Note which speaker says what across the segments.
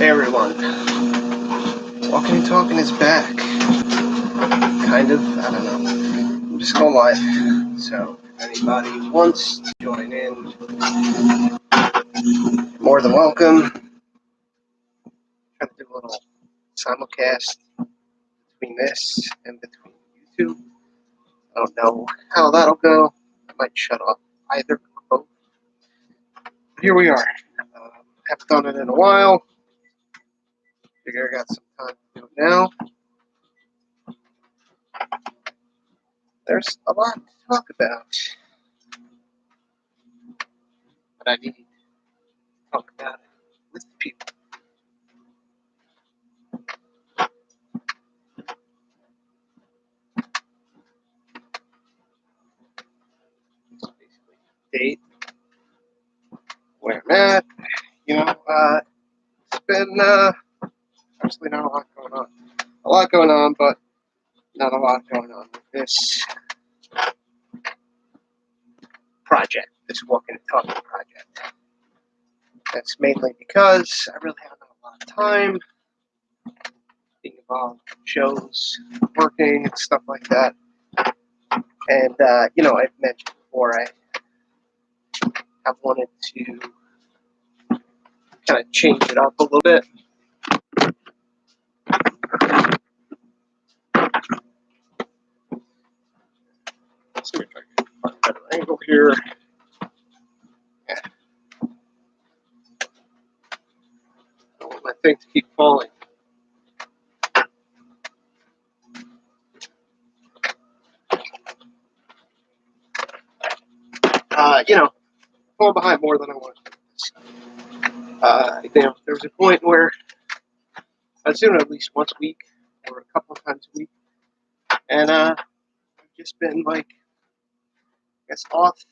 Speaker 1: Hey everyone, Walking and Talking is back. Kind of, I don't know. I'm just going live. So, if anybody wants to join in, more than welcome. Try to do a little simulcast between this and between YouTube. I don't know how that'll go. I might shut off either or both. But here we are. Haven't done it in a while. Figure I got some time to do it now. There's a lot to talk about. But I need to talk about it with people. So basically, date, where I'm at. It's been actually not a lot going on. A lot going on, but not a lot going on with this project, this Walking and Talking project. That's mainly because I really haven't had a lot of time being involved in shows, working, and stuff like that. And, I've mentioned before, I have wanted to kind of change it up a little bit. Let's see if I can find a better angle here. Yeah. I don't want my thing to keep falling. Falling behind more than I wanted to. There was a point where I was doing it at least once a week or a couple of times a week. And I've just been off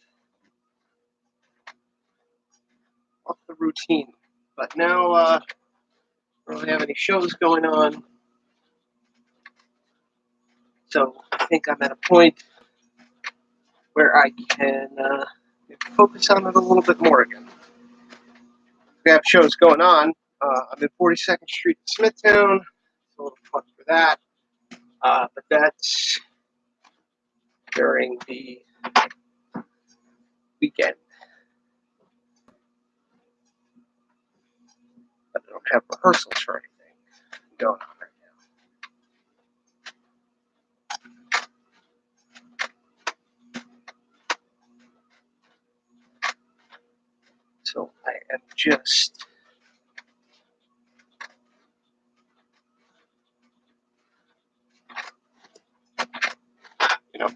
Speaker 1: the routine. But now I don't really have any shows going on. So I think I'm at a point where I can focus on it a little bit more again. We have shows going on. I'm in 42nd Street in Smithtown. It's a little fun for that. But that's during the weekend. But I don't have rehearsals for anything going on right now. So I am just gonna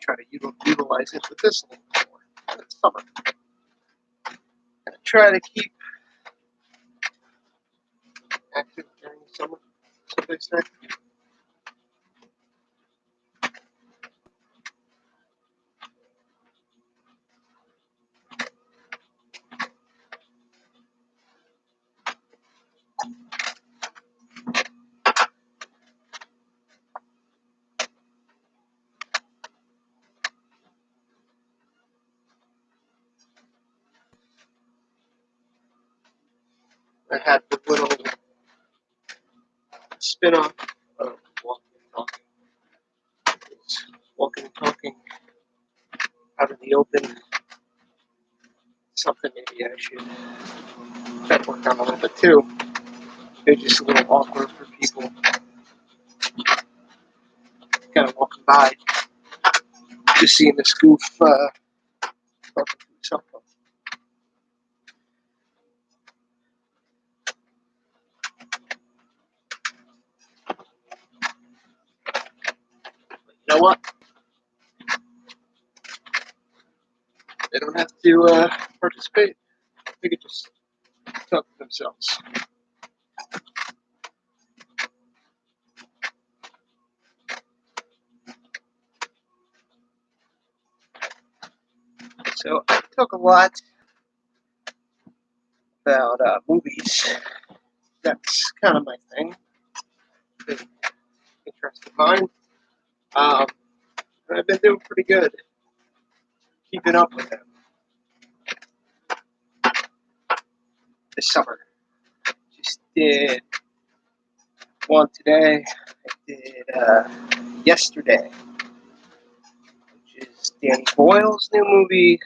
Speaker 1: try to utilize it with this a little bit more in the summer. Gonna try to keep active during the summer, so they say. I had the little spin-off of Walking and Talking. It's Walking and Talking out in the open. Something maybe I should try to work on a little bit too. It's just a little awkward for people kind of walking by, just seeing this goof talking to his cell phone. You know what? They don't have to participate. They could just talk to themselves. So I talk a lot about movies. That's kind of my thing. Big interest of mine. And I've been doing pretty good keeping up with them this summer. Just did one today. I did yesterday, which is Danny Boyle's new movie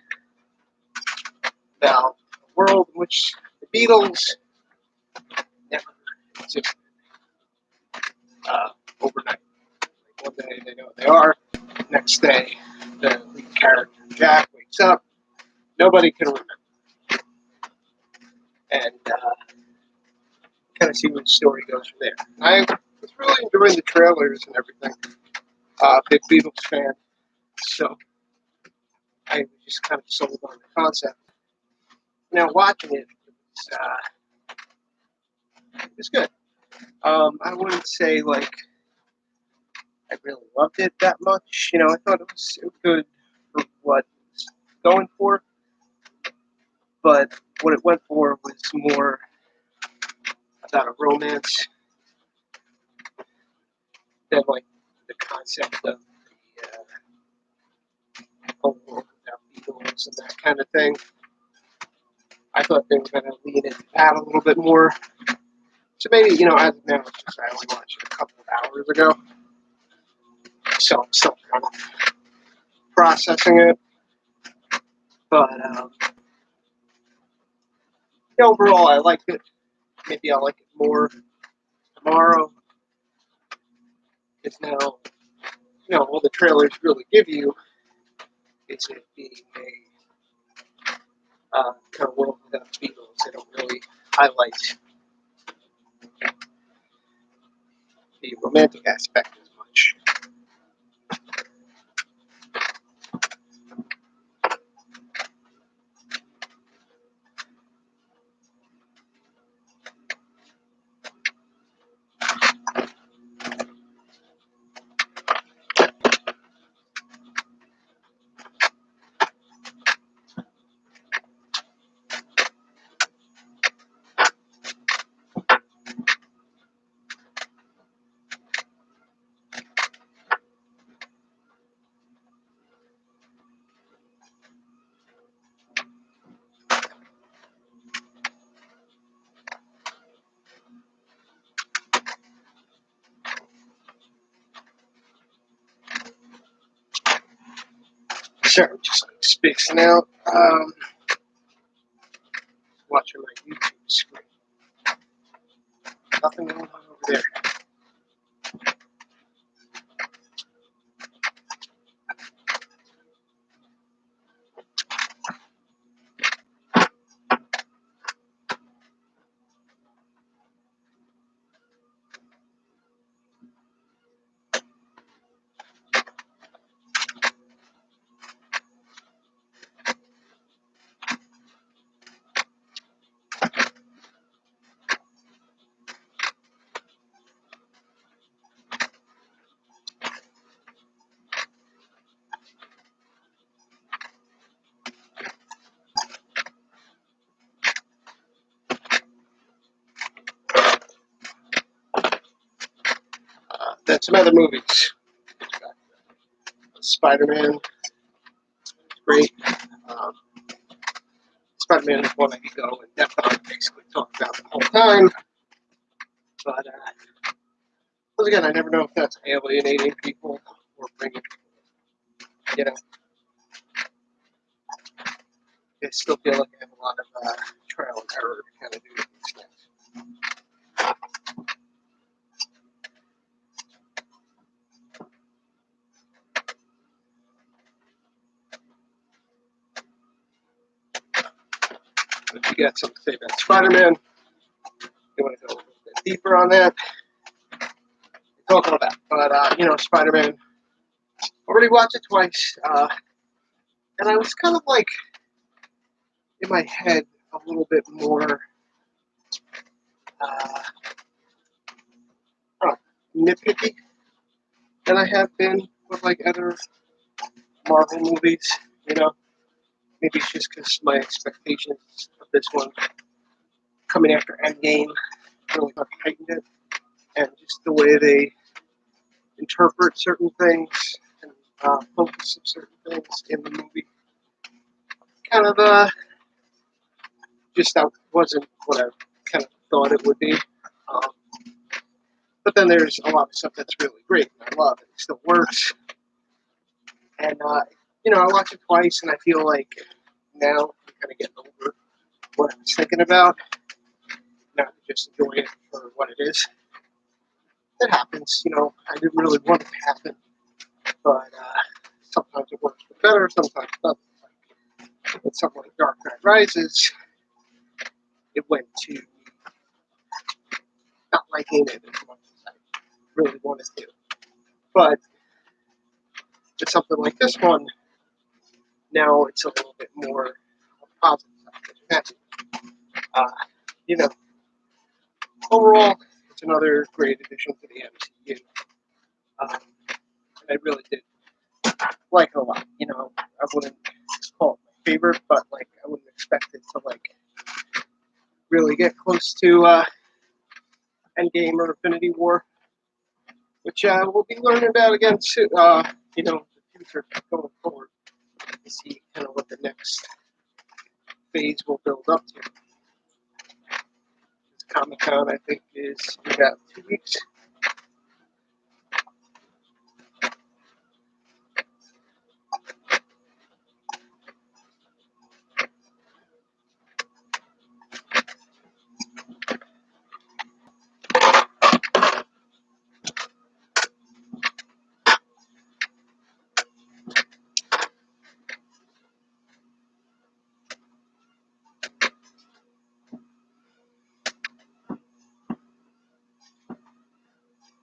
Speaker 1: about a world in which the Beatles never existed overnight. Like one day they know they are, next day the lead character Jack wakes up, nobody can remember, and kind of see where the story goes from there. I was really enjoying the trailers and everything. Big Beatles fan, so I was just kind of sold on the concept. Now watching it was good. I wouldn't say like I really loved it that much. You know, I thought it was good for what it was going for, but what it went for was more about a romance than like the concept of the whole world without Beatles and that kind of thing. I thought they were going to lean into that a little bit more. So maybe, you know, as of now, it's just I only watched it a couple of hours ago. So I'm still kind of processing it. But overall, I liked it. Maybe I'll like it more tomorrow. Because now, you know, all the trailers really give you is it being a kind of world without Beatles. They don't really highlight the romantic aspect as much. Sure, I'm just spacing out. Watching my YouTube screen. Nothing going on over there. Then some other movies. Spider-Man, great. Spider-Man is one I could go in depth on, basically talk about the whole time. But once again, I never know if that's alienating people or bringing people, you know. I still feel like I have a lot of trial and error to kind of do these things. If you got something to say about Spider-Man, you want to go a little bit deeper on that, talk about that. But, you know, Spider-Man, already watched it twice, and I was kind of like, in my head, a little bit more nitpicky than I have been with like other Marvel movies, you know. Maybe it's just because my expectations of this one coming after Endgame really heightened it, and just the way they interpret certain things and focus on certain things in the movie. Kind of just that wasn't what I kind of thought it would be. But then there's a lot of stuff that's really great and I love it. It still works. And, I watch it twice and I feel like now I'm kind of getting over what I was thinking about. Not to just enjoy it for what it is. It happens, I didn't really want it to happen. But sometimes it works for better, sometimes it doesn't. With something like Dark Knight Rises, it went to not liking it as much as I really wanted to. But with something like this one, now it's a little bit more positive side. Uh, you know, overall, it's another great addition to the MCU. And I really did like it a lot. I wouldn't call it my favorite, but like I wouldn't expect it to like really get close to Endgame or Infinity War, which we'll be learning about again soon. The future going forward to see kind of what the next phase will build up to. This Comic Con, I think, is in about 2 weeks.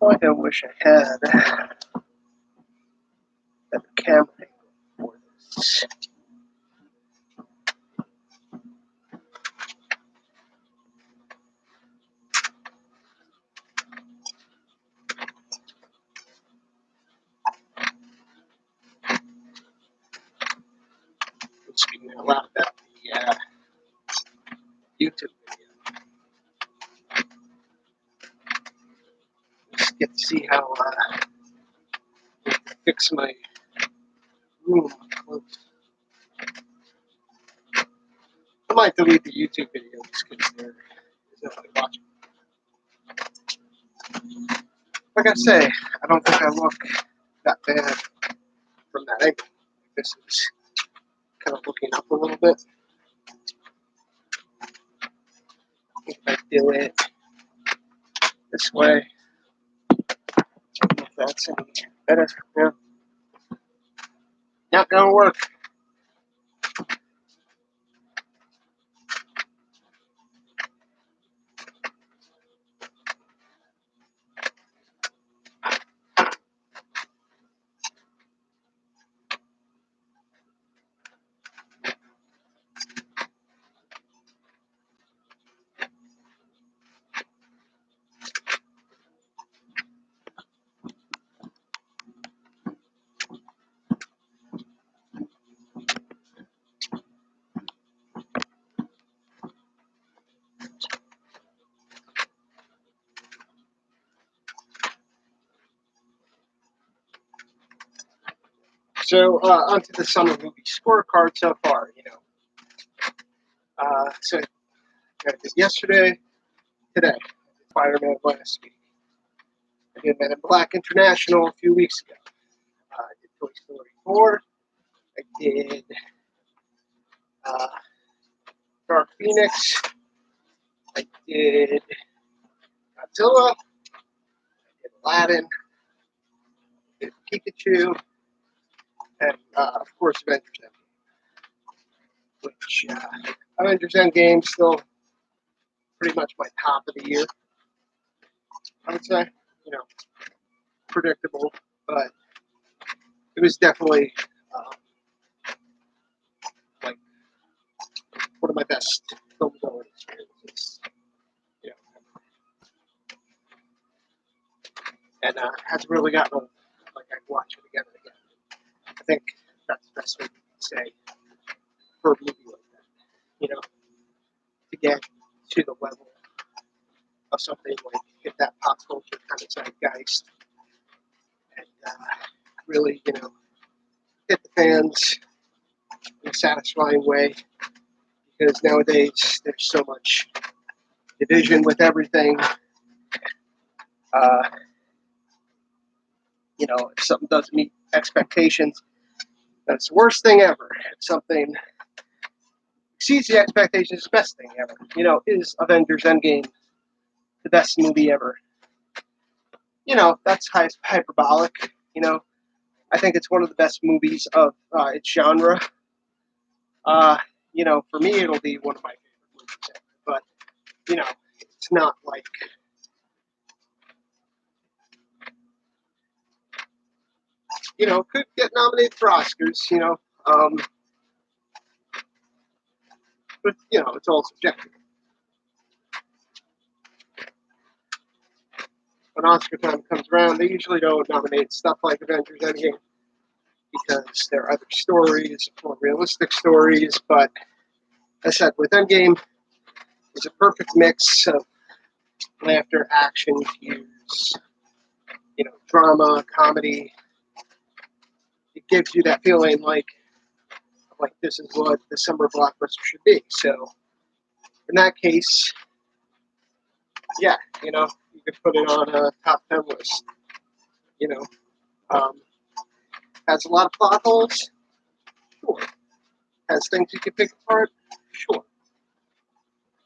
Speaker 1: Like I wish I had better camera angle for this. Speaking a lot about the YouTube video. Just get to see how I fix my room close. I might delete the YouTube video just because there's nobody watching. Like I say, I don't think I look that bad from that angle. This is kind of looking up a little bit. If I do it this way, I don't know if that's any better. Yeah. Not gonna work. So onto the summer movie scorecard so far. So I did yesterday, today. Spider-Man last week. I did Men in Black International a few weeks ago. I did Toy Story 4. I did Dark Phoenix. I did Godzilla. I did Aladdin. I did Pikachu. And, of course, Avengers Endgame. Which, Avengers Endgame still pretty much my top of the year. I would say, predictable, but it was definitely like one of my best film going experiences. And hasn't really gotten old. Like I watch it again and again. I think that's the best way to say for a movie like that. To get to the level of something like hit that pop culture kind of zeitgeist and really, hit the fans in a satisfying way. Because nowadays there's so much division with everything. Uh, if something doesn't meet expectations, that's the worst thing ever. If something exceeds the expectations, it's the best thing ever. Is Avengers Endgame the best movie ever? That's hyperbolic. I think it's one of the best movies of its genre. For me, it'll be one of my favorite movies ever. But, it's not like, could get nominated for Oscars, but, it's all subjective. When Oscar time comes around, they usually don't nominate stuff like Avengers Endgame because there are other stories, more realistic stories. But as I said, with Endgame, it's a perfect mix of laughter, action, views, drama, comedy. It gives you that feeling like this is what the summer blockbuster should be. So in that case, yeah, you could put it on a top 10 list. Um, has a lot of plot holes, sure. Has things you could pick apart, sure.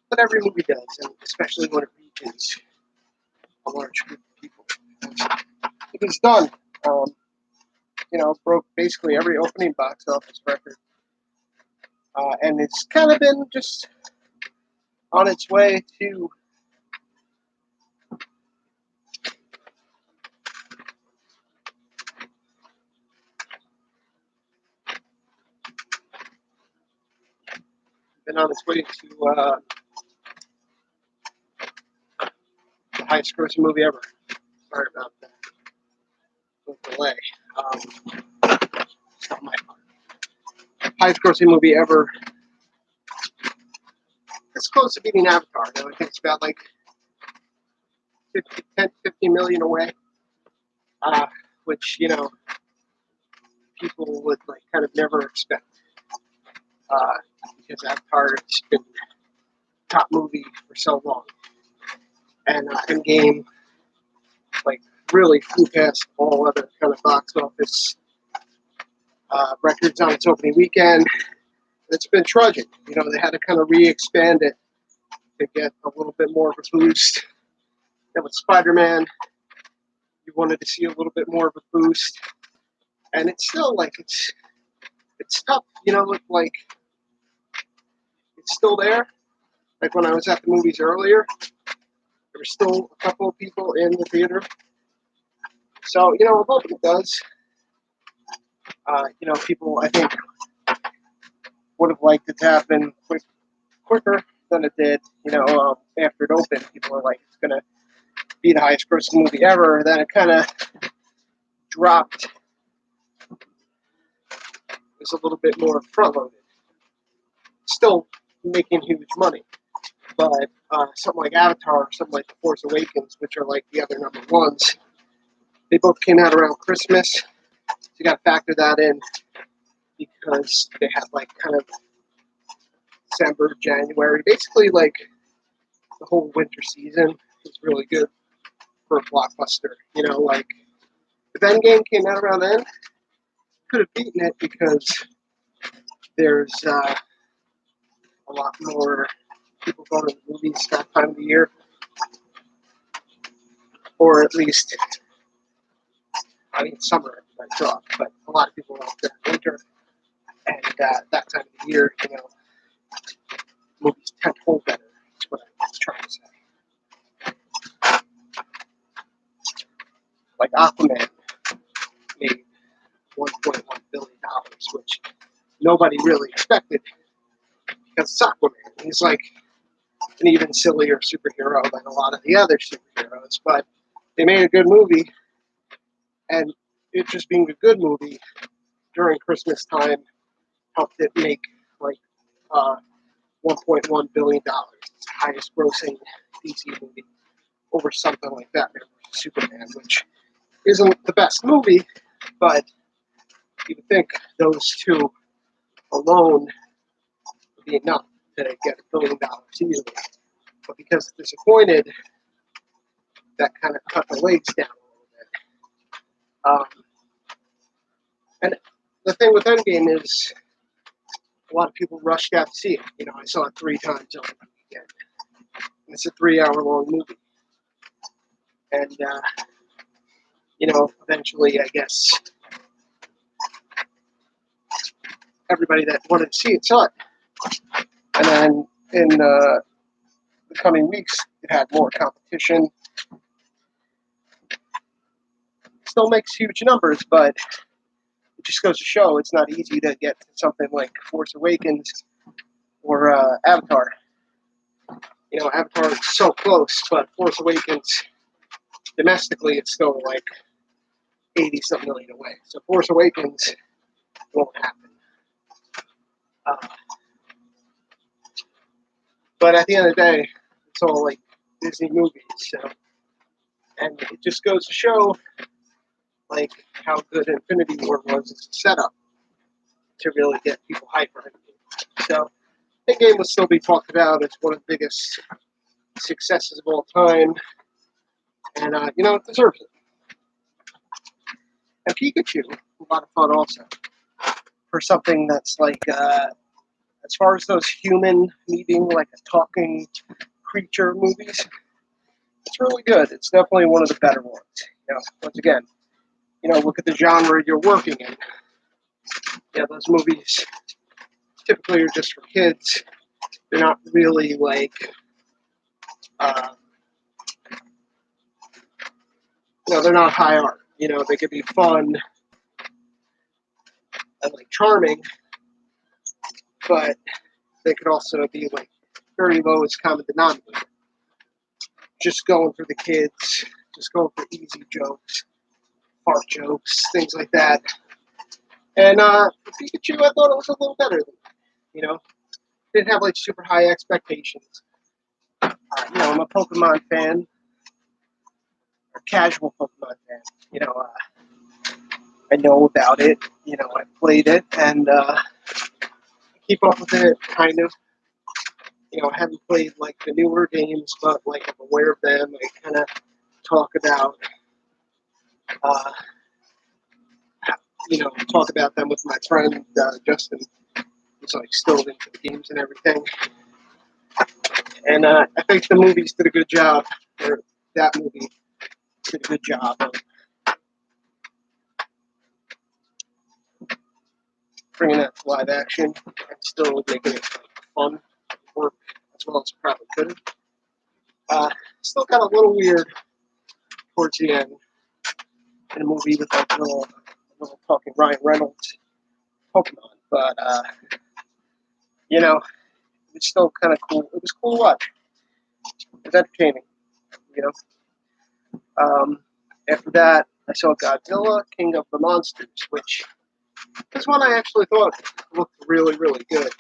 Speaker 1: But every movie does, and especially when it reaches a large group of people. It was done. Broke basically every opening box office record. And it's kind of been just on its way to been on its way to the highest grossing movie ever. Sorry about that. Delay. It's not my part. Highest grossing movie ever. It's close to beating Avatar. I think it's about like 50 million away. Which, people would kind of never expect. Because Avatar has been top movie for so long. And Endgame, really flew past all other kind of box office records on its opening weekend. It's been trudging. They had to kind of re-expand it to get a little bit more of a boost. And with Spider-Man, you wanted to see a little bit more of a boost. And it's still it's tough, it's still there. Like when I was at the movies earlier, there were still a couple of people in the theater. So, I'm hoping it does. People, I think, would have liked it to happen quicker than it did. After it opened, people were like, it's going to be the highest grossing movie ever. Then it kind of dropped. It was a little bit more front-loaded. Still making huge money. But something like Avatar or something like The Force Awakens, which are like the other number ones, they both came out around Christmas. So you got to factor that in because they had kind of December, January, basically the whole winter season was really good for a blockbuster. If Endgame came out around then, could have beaten it because there's a lot more people going to the movies that time of the year, or at least, summer might off, but a lot of people are out there in winter, and that time of the year, movies tend to hold better. That's what I was trying to say. Like Aquaman made $1.1 billion, which nobody really expected because it's Aquaman. He's like an even sillier superhero than a lot of the other superheroes, but they made a good movie, and it just being a good movie during Christmas time helped it make $1.1 billion. It's the highest grossing DC movie over something like that, Superman, which isn't the best movie, but you would think those two alone would be enough to get $1 billion easily. But because it's disappointed, that kind of cut the legs down a little bit. And the thing with Endgame is a lot of people rushed out to see it. You know, I saw it 3 times over the weekend. It's a 3-hour-long movie. And, you know, eventually, I guess, everybody that wanted to see it saw it. And then in the coming weeks, it had more competition. Still makes huge numbers, but it just goes to show it's not easy to get to something like Force Awakens or Avatar. You know, Avatar is so close, but Force Awakens, domestically, it's still like 80-something million away. So Force Awakens won't happen. But at the end of the day, it's all like Disney movies. So, and it just goes to show like how good Infinity War was as a setup to really get people hyped for it. So, Endgame will still be talked about as one of the biggest successes of all time, and you know, it deserves it. And Pikachu, a lot of fun also for something that's like, as far as those human meeting like a talking creature movies, it's really good. It's definitely one of the better ones. You know, once again, you know, look at the genre you're working in. Yeah, those movies typically are just for kids. They're not really like, you know, they're not high art. You know, they could be fun and like charming, but they could also be like very lowest common denominator. Just going for the kids, just going for easy jokes, fart jokes, things like that. And for Pikachu, I thought it was a little better than that. You know, didn't have like super high expectations. You know, I'm a Pokemon fan, a casual Pokemon fan. You know, I know about it. You know, I played it and keep up with it, kind of. You know, I haven't played like the newer games, but like I'm aware of them. I kind of talk about, you know, talk about them with my friend Justin. He's like still into the games and everything. And I think the movies did a good job, or that movie did a good job of bringing that to live action and still making it fun work as well as it probably could. Still got a little weird towards the end in a movie with like little talking Ryan Reynolds Pokemon, but you know, it's still kind of cool. It was cool to watch. It was entertaining, you know. After that, I saw Godzilla, King of the Monsters, which is one I actually thought looked really, really good,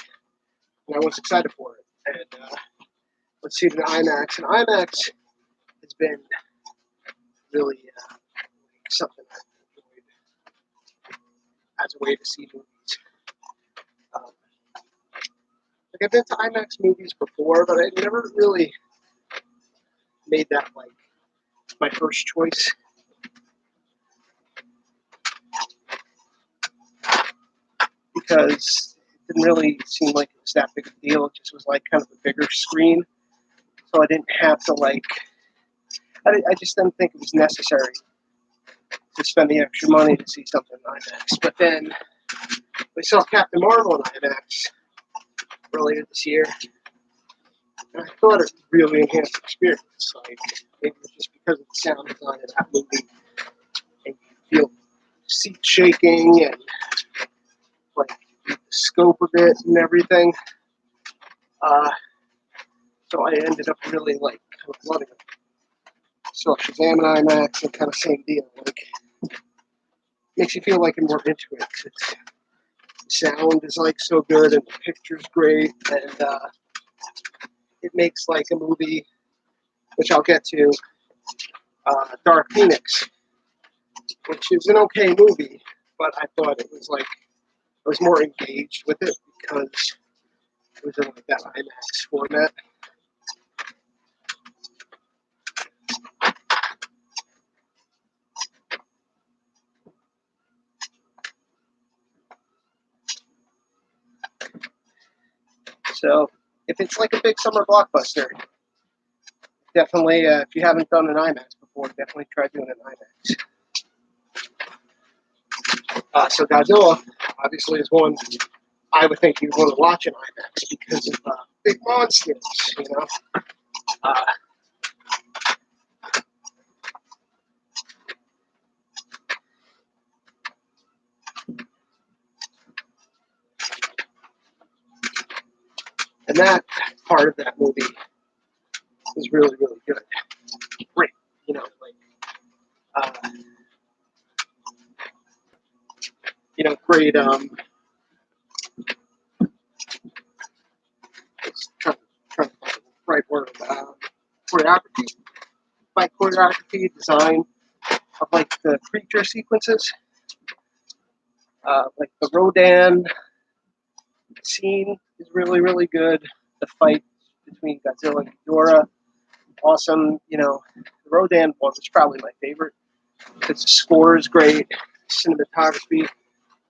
Speaker 1: and I was excited for it. And let's see it in IMAX, and IMAX has been really something I've enjoyed as a way to see movies. Like I've been to IMAX movies before, but I never really made that like my first choice. Because it didn't really seem like it was that big of a deal. It just was like kind of a bigger screen. So I didn't have to like, I just didn't think it was necessary to spend the extra money to see something in IMAX. But then we saw Captain Marvel in IMAX earlier this year. And I thought it really enhanced the experience. Like, maybe it's just because of the sound design of that movie. And you feel seat shaking and like the scope of it and everything. So I ended up really like kind of loving it. So Shazam and IMAX and kind of same deal. Like makes you feel like you're more into it. The sound is like so good and the picture's great and it makes like a movie, which I'll get to, Dark Phoenix, which is an okay movie, but I thought it was like I was more engaged with it because it was in like that IMAX format. So if it's like a big summer blockbuster, definitely, if you haven't done an IMAX before, definitely try doing an IMAX. So Godzilla, obviously, is one I would think you'd want to watch in IMAX because of big monsters, you know. And that part of that movie was really, really good. Great, you know, great. Trying to find the right word. Choreography, by choreography, design of like the creature sequences, like the Rodan scene is really, really good. The fight between Godzilla and Ghidorah, awesome. You know, the Rodan one was probably my favorite because the score is great, cinematography,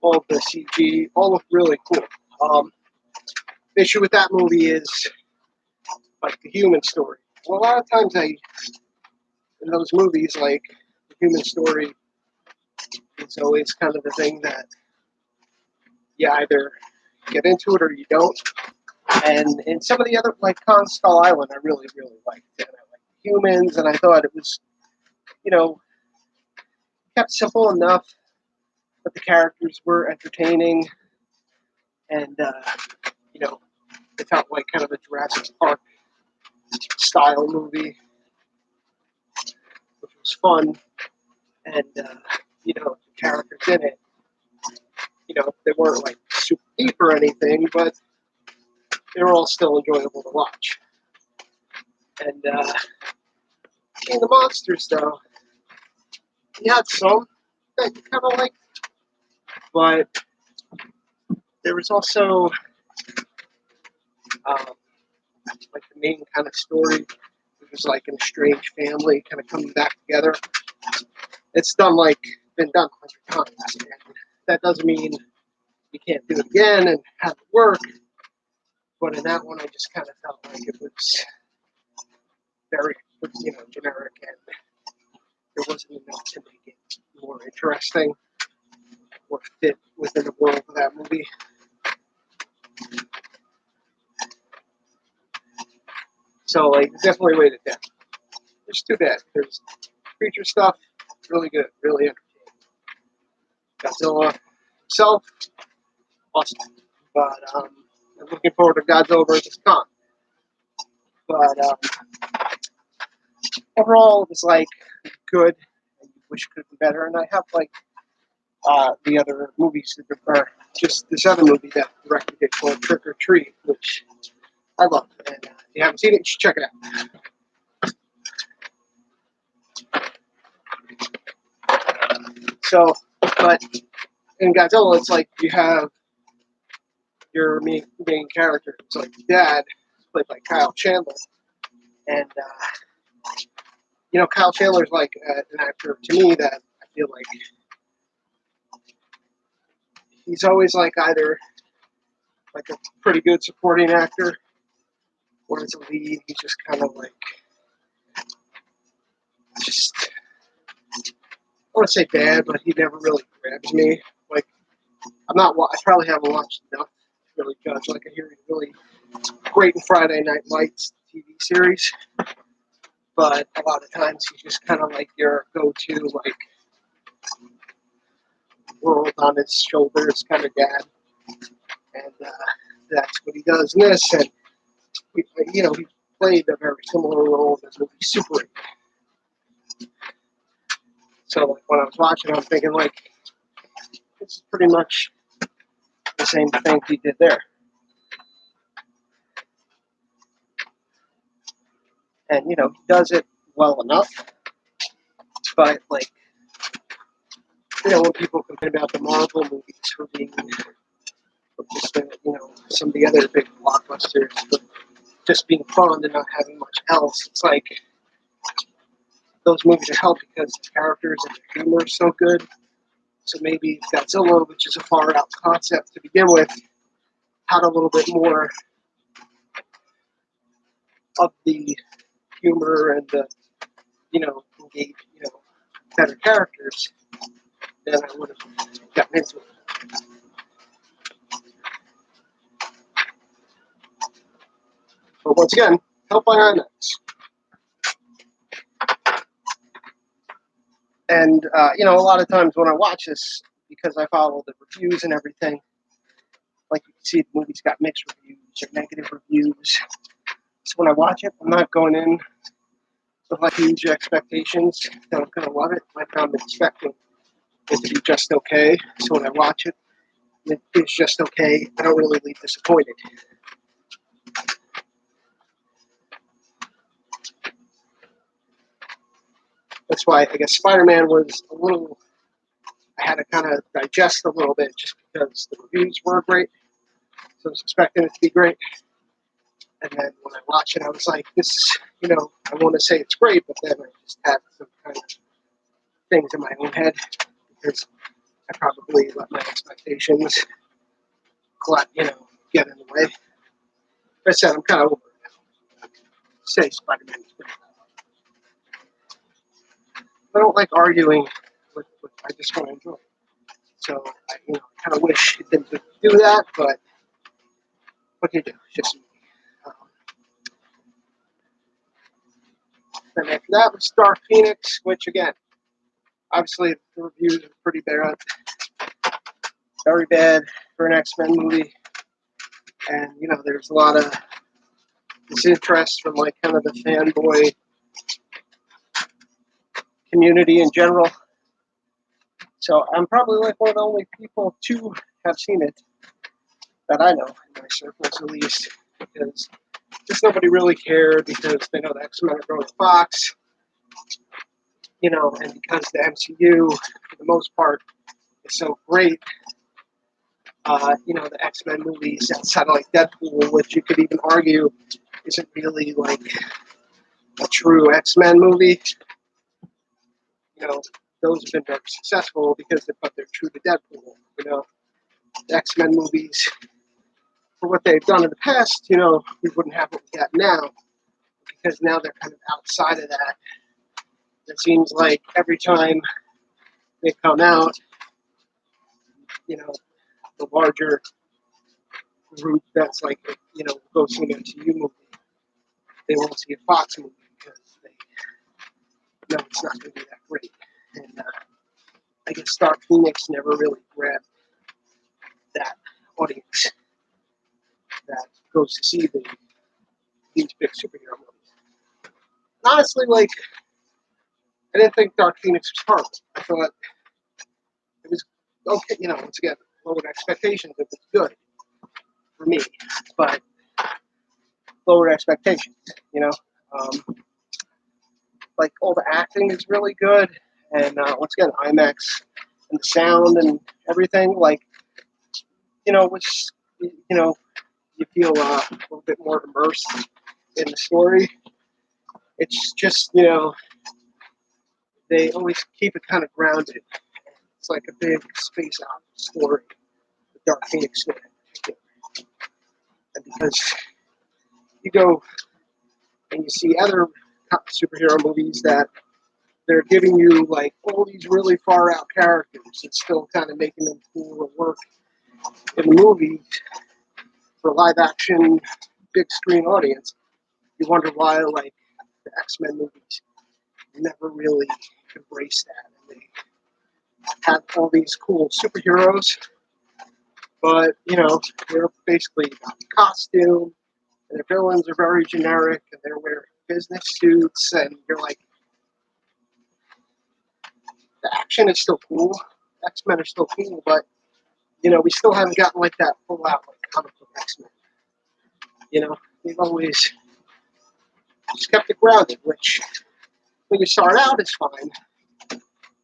Speaker 1: all of the CG, all look really cool. The issue with that movie is like the human story. Well, a lot of times in those movies, like the human story is always kind of the thing that you either get into it or you don't. And in some of the other, like Kong Skull Island, I really, really liked it. I liked the humans, and I thought it was, you know, kept simple enough, but the characters were entertaining, and you know, it felt like kind of a Jurassic Park style movie, which was fun. And you know, the characters in it, you know, they weren't like super deep or anything, but they were all still enjoyable to watch. And in the monsters, though, you had some that you kind of liked, but there was also like the main kind of story, which was like an estranged family kind of coming back together. It's been done 100 times, and that doesn't mean you can't do it again and have it work. But in that one, I just kind of felt like it was very, you know, generic, and there wasn't enough to make it more interesting or fit within the world of that movie. So, like, definitely weighted down. It's too bad. There's creature stuff, really good, really entertaining. Godzilla himself, awesome. But I'm looking forward to Godzilla vs. Kong. But overall, it was like good. I wish it could be better. And I have like the other movies that are just this other movie that directed it called Trick or Treat, which I love. And if you haven't seen it, you should check it out. So, but in Godzilla, it's like you have your main character. It's like dad, played by Kyle Chandler, and you know, Kyle Chandler's like an actor to me that I feel like he's always like either like a pretty good supporting actor, or as a lead, he's just kind of like just I want to say bad, but he never really grabs me. Like I probably haven't watched enough to really judge. Like I hear he's really great in Friday Night Lights TV series, but a lot of times he's just kind of like your go-to like world on his shoulders kind of dad, and that's what he does in this. And you know, he played a very similar role in this movie Super 8. So like, when I was watching it, I'm thinking like, this is pretty much the same thing he did there. And you know, he does it well enough, but like, you know, when people complain about the Marvel movies for being just you know, some of the other big blockbusters, but just being fun and not having much else, it's like those movies are helped because the characters and the humor are so good. So maybe Godzilla, which is a far out concept to begin with, had a little bit more of the humor and the, engage, better characters, then I would have gotten into it. But once again, help by IMAX. And, a lot of times when I watch this, because I follow the reviews and everything, like you can see the movie's got mixed reviews or negative reviews. So when I watch it, I'm not going in with like huge expectations that I'm going to love it. Like I'm expecting it to be just okay. So when I watch it, it's just okay. I don't really leave disappointed. That's why I guess Spider-Man was a little, I had to kind of digest a little bit just because the reviews were great. So I was expecting it to be great. And then when I watched it, I was like, this, I want to say it's great, but then I just had some kind of things in my own head because I probably let my expectations, get in the way. Like I said, I'm kind of over it now. Say Spider-Man is great. I don't like arguing with I just want to enjoy it. So I, kind of wish it didn't do that, but what can you do? It's just me. Then after that was Dark Phoenix, which again, obviously the reviews are pretty bad, very bad for an X-Men movie, and there's a lot of disinterest from like kind of the fanboy community in general. So I'm probably like one of the only people to have seen it that I know in my circles at least, because just nobody really cared because they know the X-Men are going to Fox, and because the MCU, for the most part, is so great, the X-Men movies outside of like Deadpool, which you could even argue isn't really like a true X-Men movie, those have been very successful because they're true to Deadpool, the X-Men movies, for what they've done in the past, we wouldn't have what we got now, because now they're kind of outside of that. It seems like every time they come out, the larger group that's like, go see an MCU movie, they won't see a Fox movie because they know it's not going to be that great. And I guess Dark Phoenix never really grabbed that audience that goes to see these big superhero movies. And honestly, like, I didn't think Dark Phoenix was horrible. I thought it was okay, once again, lowered expectations. It was good for me, but lowered expectations, like all the acting is really good, and once again, IMAX and the sound and everything, like, which, you feel a little bit more immersed in the story. It's just, they always keep it kind of grounded. It's like a big space out story, the Dark Phoenix story in particular. And because you go and you see other superhero movies that they're giving you like all these really far out characters and still kind of making them cool to work in the movie for live action big screen audience, you wonder why like the X-Men movies never really embraced that. And they had all these cool superheroes, but they're basically about the costume, and their villains are very generic, and they're wearing business suits, and you're like, the action is still cool, X-Men are still cool, but we still haven't gotten like that full out like comic book X-Men. They've always just kept it grounded, which when you start out is fine,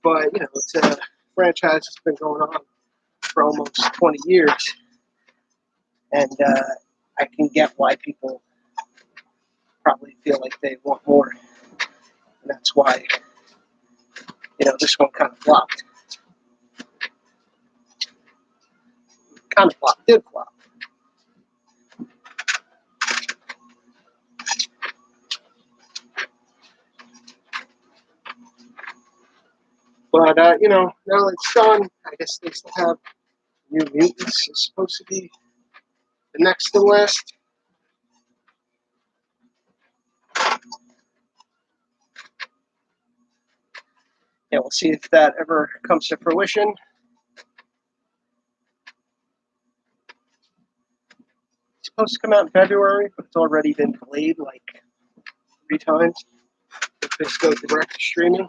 Speaker 1: but it's a franchise that's been going on for almost 20 years, and I can get why people probably feel like they want more, and that's why this one kind of flopped. Did flop. But you know, now that it's done, I guess they still have New Mutants is supposed to be the next to list. Yeah, we'll see if that ever comes to fruition. It's supposed to come out in February, but it's already been delayed like 3 times. If this goes direct to streaming.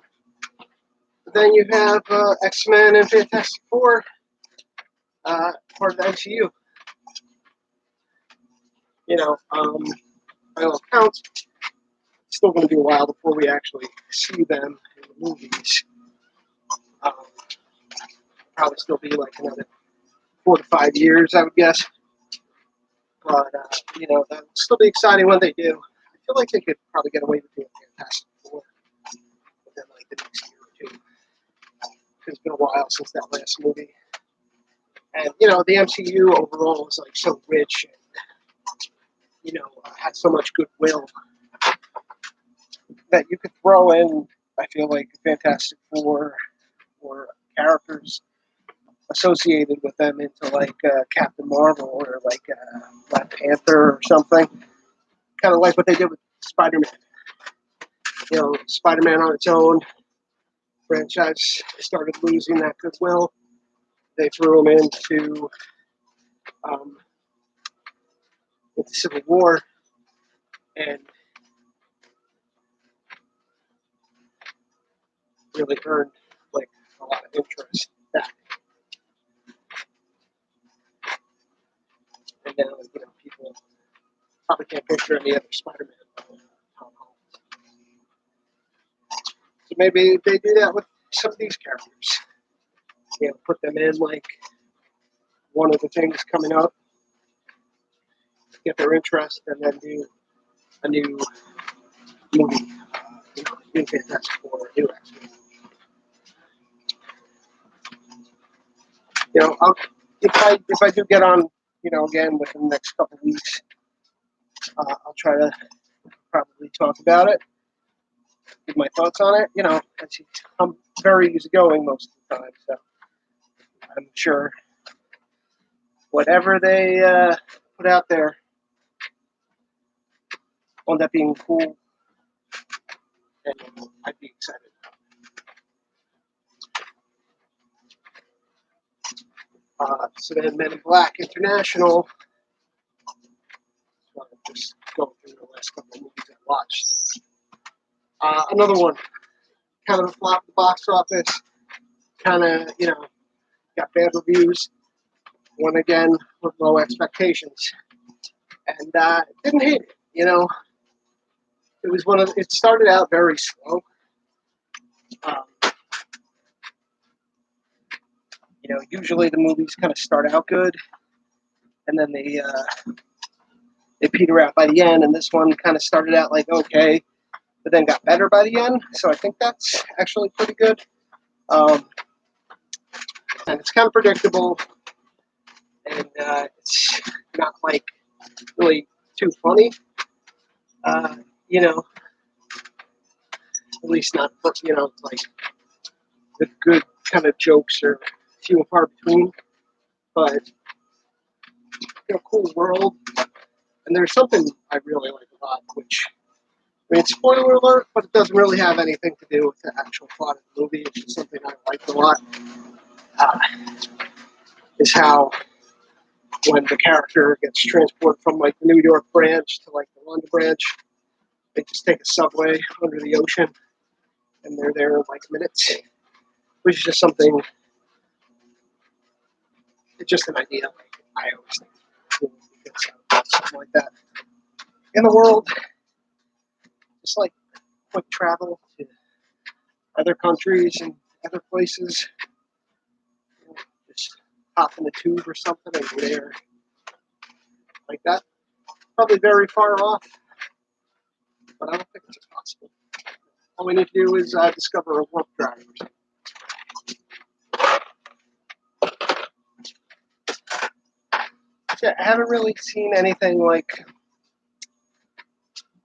Speaker 1: But then you have X-Men and Fantastic Four, part of the MCU. You know, by all accounts, it's still going to be a while before we actually see them in the movies. Probably still be like another 4 to 5 years, I would guess. But, you know, that would still be exciting when they do. I feel like they could probably get away with doing Fantastic Four within like the next year or two. It's been a while since that last movie. And, you know, the MCU overall is like so rich and, you know, had so much goodwill that you could throw in, I feel like, Fantastic Four or characters associated with them into like Captain Marvel or like Black Panther or something. Kind of like what they did with Spider-Man. You know, Spider-Man on its own franchise started losing that goodwill. They threw him into Civil War, and really earned like a lot of interest back. And now, you know, people probably can't picture any other Spider-Man. So maybe they do that with some of these characters. You know, put them in like one of the things coming up, get their interest, and then do a new movie, you know, new Fantastic Four, new X-Men. You know, if I do get on, you know, again within the next couple of weeks, I'll try to probably talk about it, give my thoughts on it. You know, I'm very easygoing most of the time, so I'm sure whatever they put out there will end up being cool, and I'd be excited. So then Men in Black International. Just going through the last couple of movies I watched. Another one, kind of a flop at the box office. Kind of, you know, got bad reviews. One again with low expectations, and didn't hate it. You know, it was one of. It started out very slow. You know, usually the movies kind of start out good, and then they peter out by the end. And this one kind of started out like okay, but then got better by the end. So I think that's actually pretty good. And it's kind of predictable, and it's not like really too funny. You know, at least not, you know, like the good kind of jokes are few and far between. But you know, cool world, and there's something I really like a lot, which I mean, spoiler alert, but it doesn't really have anything to do with the actual plot of the movie. It's just something I liked a lot. Is how when the character gets transported from like the New York branch to like the London branch, they just take a subway under the ocean, and they're there in like minutes, which is just something. It's just an idea. Like I always think it's cool because something like that in the world, just like quick travel to other countries and other places. You know, just hop in a tube or something and you're there like that. Probably very far off, but I don't think it's possible. All we need to do is discover a warp drive or something. Yeah, I haven't really seen anything like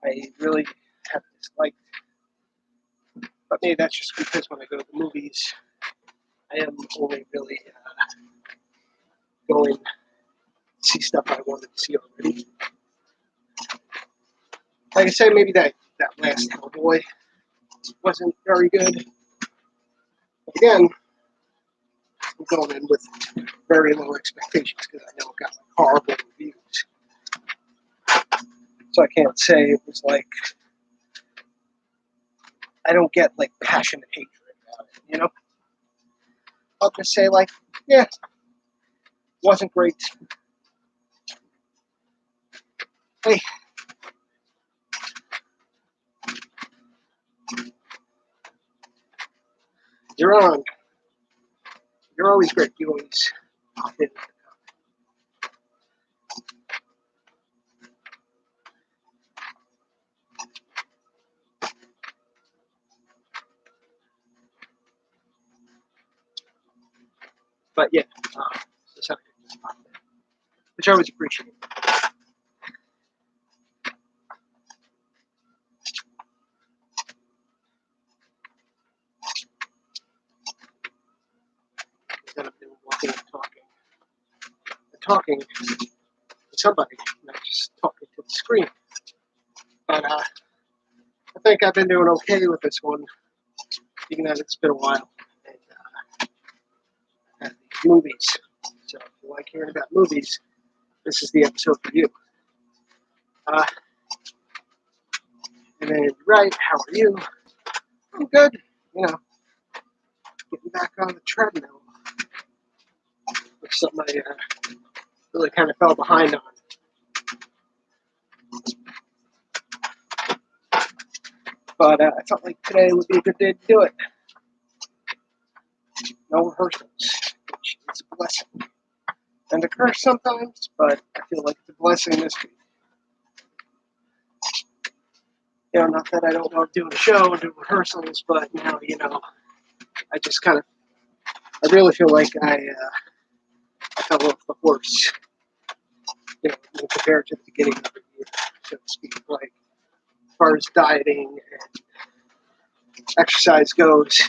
Speaker 1: I really have disliked. But maybe that's just because when I go to the movies, I am only really going to see stuff I wanted to see already. Like I said, maybe that last Hellboy wasn't very good. But again, I'm going in with very low expectations because I know it got like horrible reviews. So I can't say it was like, I don't get like passionate hatred about it, you know? I'll just say like, yeah, wasn't great. Hey, you're on. You're always great. You always pop in. But yeah, so sorry, just pop in, which I always appreciate. Instead of walking and talking to somebody, not just talking to the screen. But I think I've been doing okay with this one, even though it's been a while. And movies. So if you like hearing about movies, this is the episode for you. And then, right, how are you? I'm good. You know, getting back on the treadmill, which is something I really kind of fell behind on. But I felt like today would be a good day to do it. No rehearsals, which is a blessing. And a curse sometimes, but I feel like it's a blessing this week. You know, not that I don't love doing a show and doing rehearsals, but now, you know, I just kind of, I really feel like I fell off the horse, you know, compared to the beginning of the year, so to speak. Like, as far as dieting and exercise goes,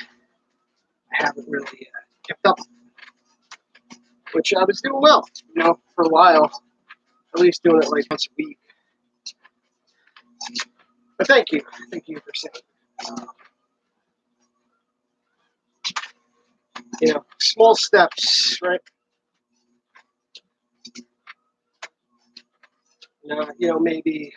Speaker 1: I haven't really kept up, which I was doing well, you know, for a while, at least doing it like once a week. But thank you for saying, you know, small steps, right? You know, maybe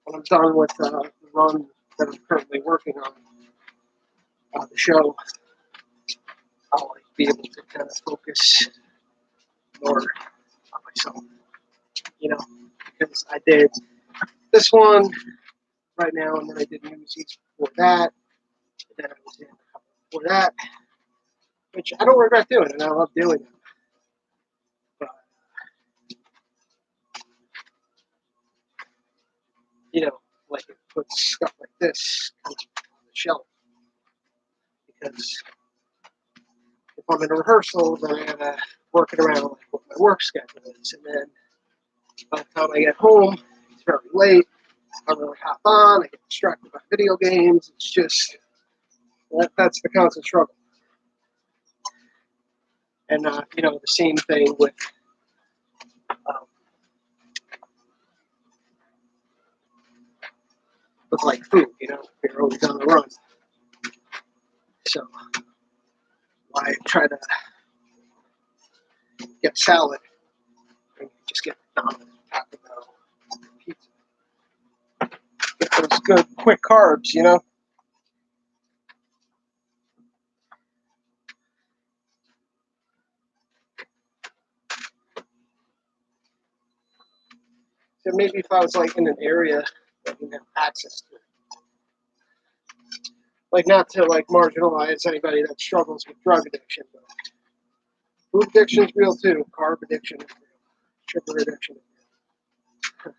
Speaker 1: when I'm done with the run that I'm currently working on the show, I'll like, be able to kind of focus more on myself, you know, because I did this one right now, and then I did Newsies before that, and then I was in a couple before that, which I don't regret doing, and I love doing it. But, you know, like it puts stuff like this kind of on the shelf, because if I'm in a rehearsal, then I gotta work it around like what my work schedule is, and then by the time I get home, it's very late. I don't really hop on. I get distracted by video games. It's just that's the constant struggle. And you know, the same thing um, with like food. You know, you're always on the run. So why try to get salad and just get McDonald's, Taco Bell, pizza? Get those good quick carbs. You know. So maybe if I was like in an area that didn't have access to it, like not to like marginalize anybody that struggles with drug addiction, but food addiction is real too. Carb addiction is real. Sugar addiction is real.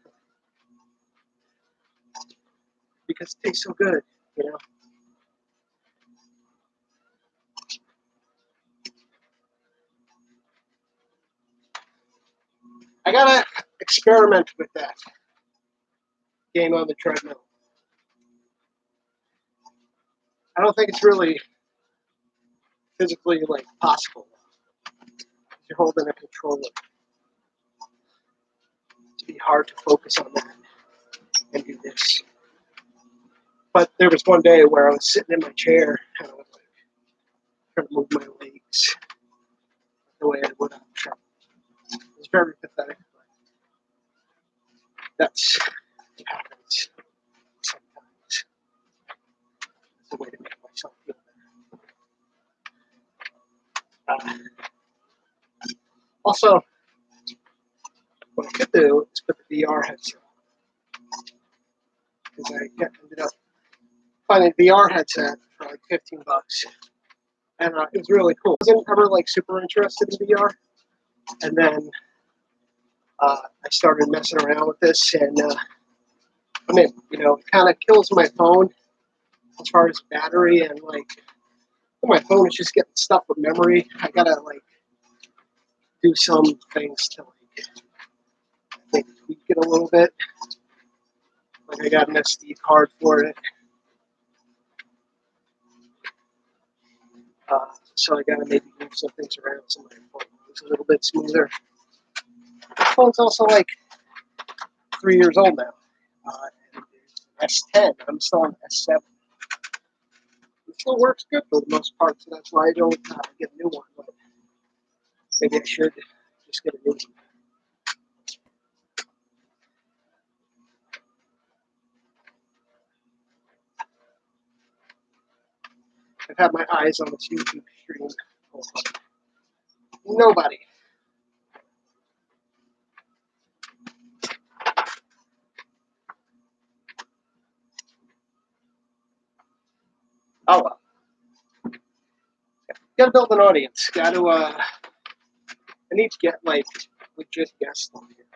Speaker 1: Because it tastes so good, you know. I gotta experiment with that game on the treadmill. I don't think it's really physically like possible. You're holding a controller. It'd be hard to focus on that and do this. But there was one day where I was sitting in my chair and I was like trying to move my legs the way I would on a truck. It was very pathetic, but that's what happens sometimes. It's a way to make myself feel better. Also, what I could do is put the VR headset on. Because I ended up finding a VR headset for like $15. And it was really cool. I wasn't ever like super interested in VR. And then I started messing around with this, and I mean, you know, it kind of kills my phone as far as battery, and like my phone is just getting stuck with memory. I gotta like do some things to like tweak it a little bit. Like I got an SD card for it, so I gotta maybe move some things around so my phone moves a little bit smoother. My phone's also like 3 years old now. And it's S10. I'm still on S7. It still works good for the most part, so that's why I don't get a new one. But maybe I should just get a new one. I've had my eyes on this YouTube stream. Nobody. Oh well. Gotta build an audience. I need to get like legit guests on here.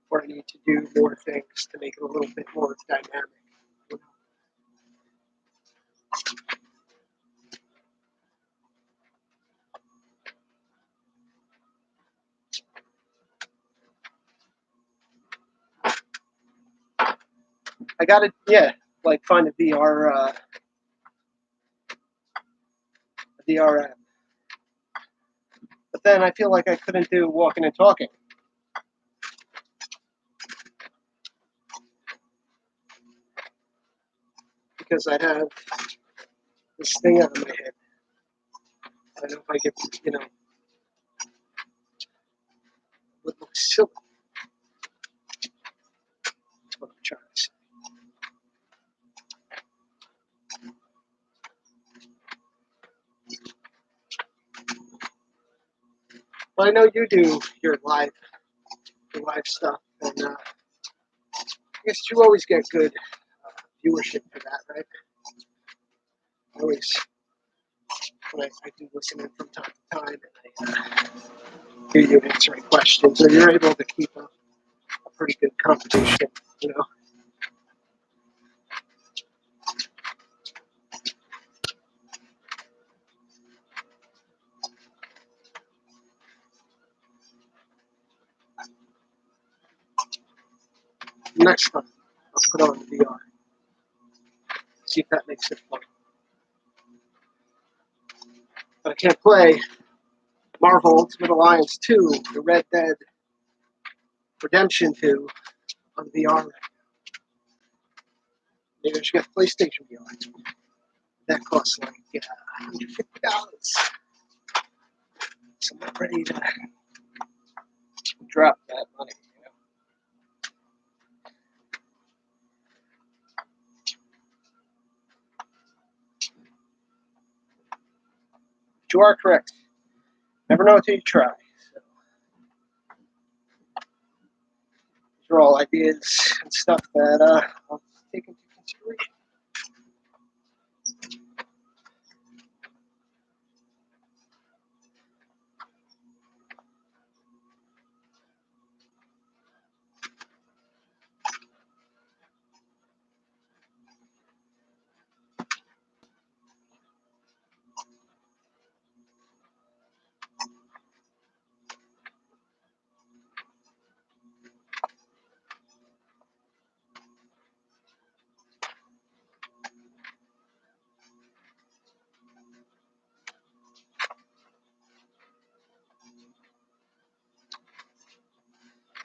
Speaker 1: Or I need to do more things to make it a little bit more dynamic. I gotta, like find a VR app. But then I feel like I couldn't do walking and talking. Because I have this thing out of my head. I don't know if I get, would look silly. That's what I'm trying to say. Well, I know you do your live stuff, and I guess you always get good viewership for that, right? Always, when I do listen in from time to time, and I hear you answering questions, and you're able to keep a pretty good competition, you know. Next time, I'll put on the VR. See if that makes it fun. But I can't play Marvel Ultimate Alliance 2, the Red Dead Redemption 2 on VR. Maybe I should get PlayStation VR. That costs like $150. So I'm ready to drop that money. But you are correct. Never know until you try. So, these are all ideas and stuff that I'll take into consideration.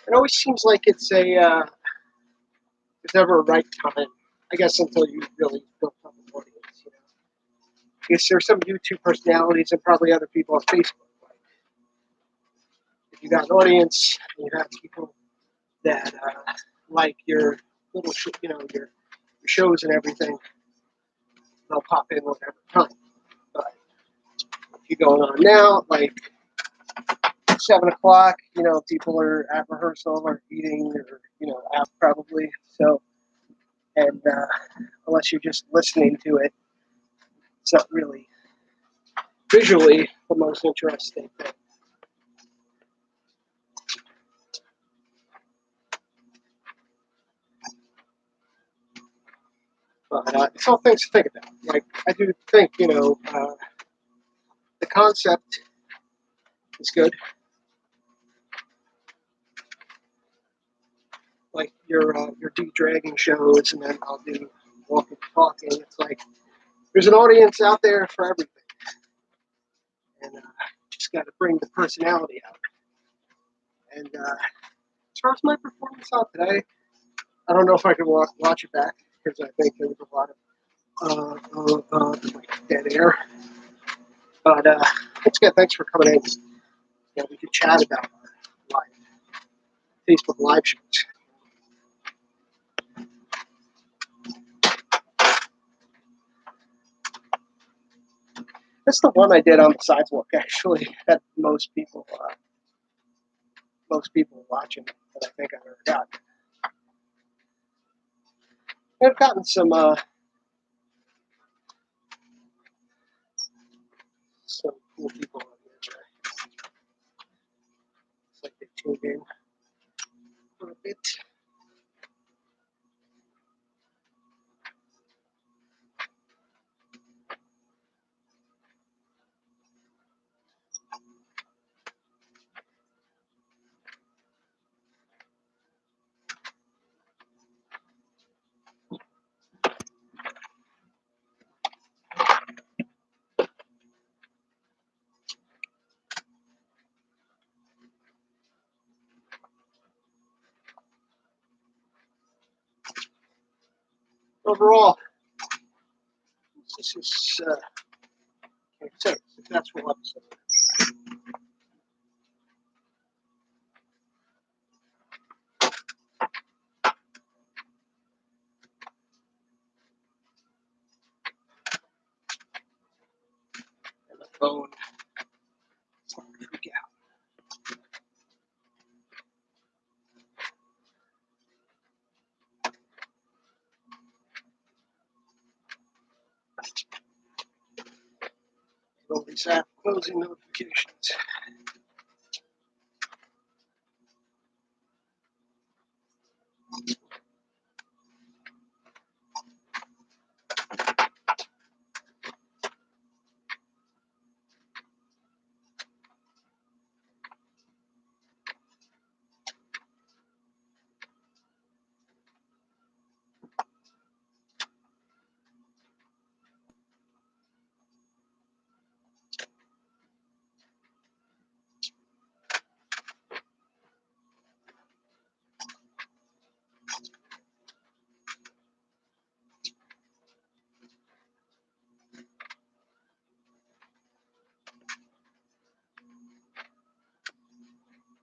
Speaker 1: It always seems like it's there's never a right time. I guess until you really build up an audience, you know. I guess there's some YouTube personalities and probably other people on Facebook. Like, if you got an audience and you have people that like your little, your shows and everything, they'll pop in whatever time. But if you're going on now, like 7 o'clock, people are at rehearsal or eating or out probably. So, and unless you're just listening to it, it's not really visually the most interesting thing. But it's all things to think about. Like, I do think, the concept is good. Like your de-dragging shows, and then I'll do walking talking. It's like there's an audience out there for everything, and just got to bring the personality out. And as far as my performance out today, I don't know if I can watch it back because I think there was a lot of like dead air. But it's good. Thanks for coming in. We could chat about live Facebook live shows. That's the one I did on the sidewalk, actually, that most people watching that I think I've ever gotten. I've gotten some cool people on here today. It's like they tuned in for a bit. Overall, this is a successful episode. And the phone is starting to freak out. All these app closing notifications.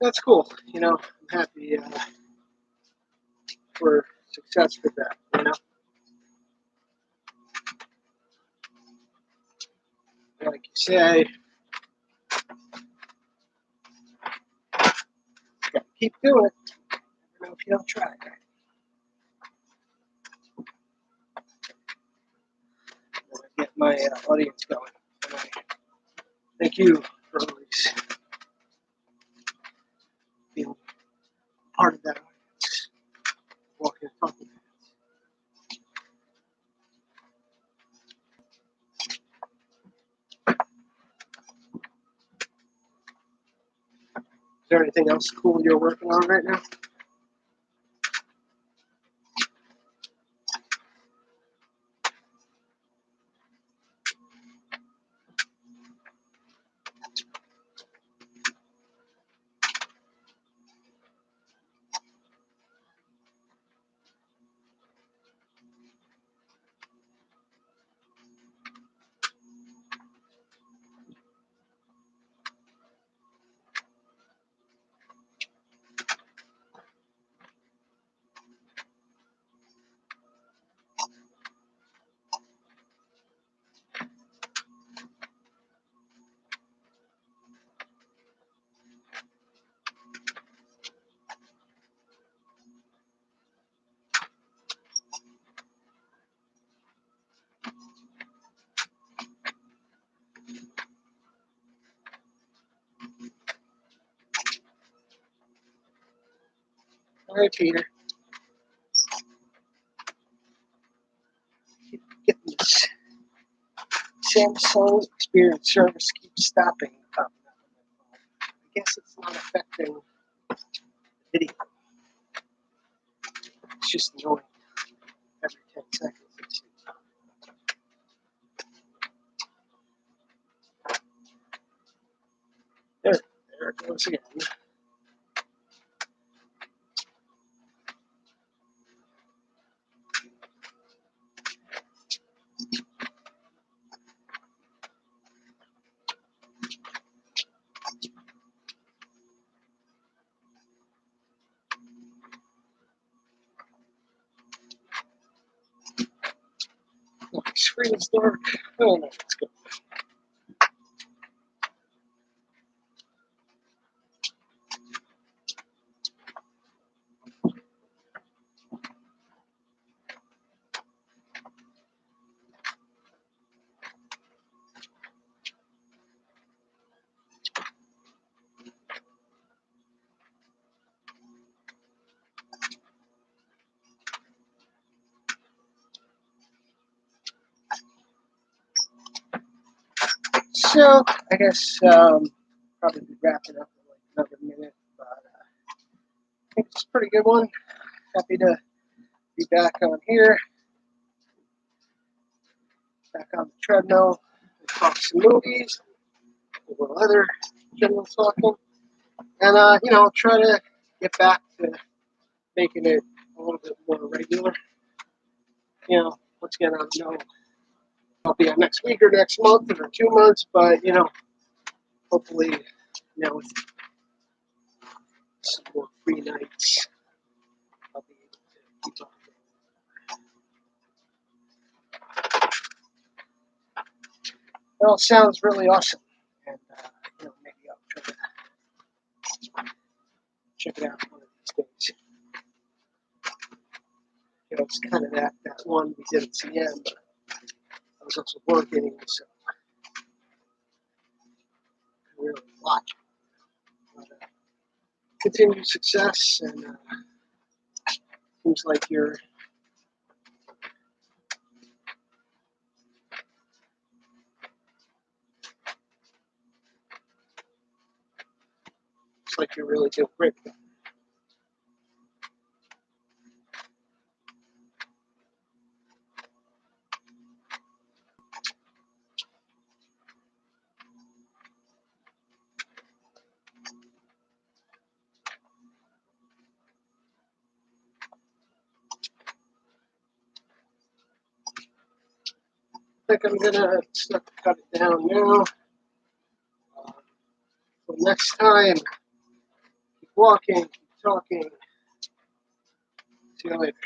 Speaker 1: That's cool. I'm happy for success with that. Like you say, gotta keep doing it. I don't know if you don't try. Get my audience going. And I thank you for always being part of that audience. Walking and talking. Is there anything else cool you're working on right now? All right, Peter. Getting this Samsung Experience service keeps stopping. I guess it's not affecting the video. It's just annoying. Every 10 seconds. There it goes again. My screen is dark. Oh no, it's good. So, I guess probably be wrapping up in like another minute, but I think it's a pretty good one. Happy to be back on here, back on the treadmill, talk some movies, a little other general talking, and try to get back to making it a little bit more regular. Once again, I don't know if I'll be on next week or next month or 2 months, but hopefully, with some more free nights, I'll be able to keep on. It all sounds really awesome, and maybe I'll try to check it out one of these days. It's kind of that one we did at CM, but I was also working, so I really watch it. But, continued success, and seems like you're really doing great. I think I'm gonna start to cut it down now. So next time, keep walking, keep talking. See you later.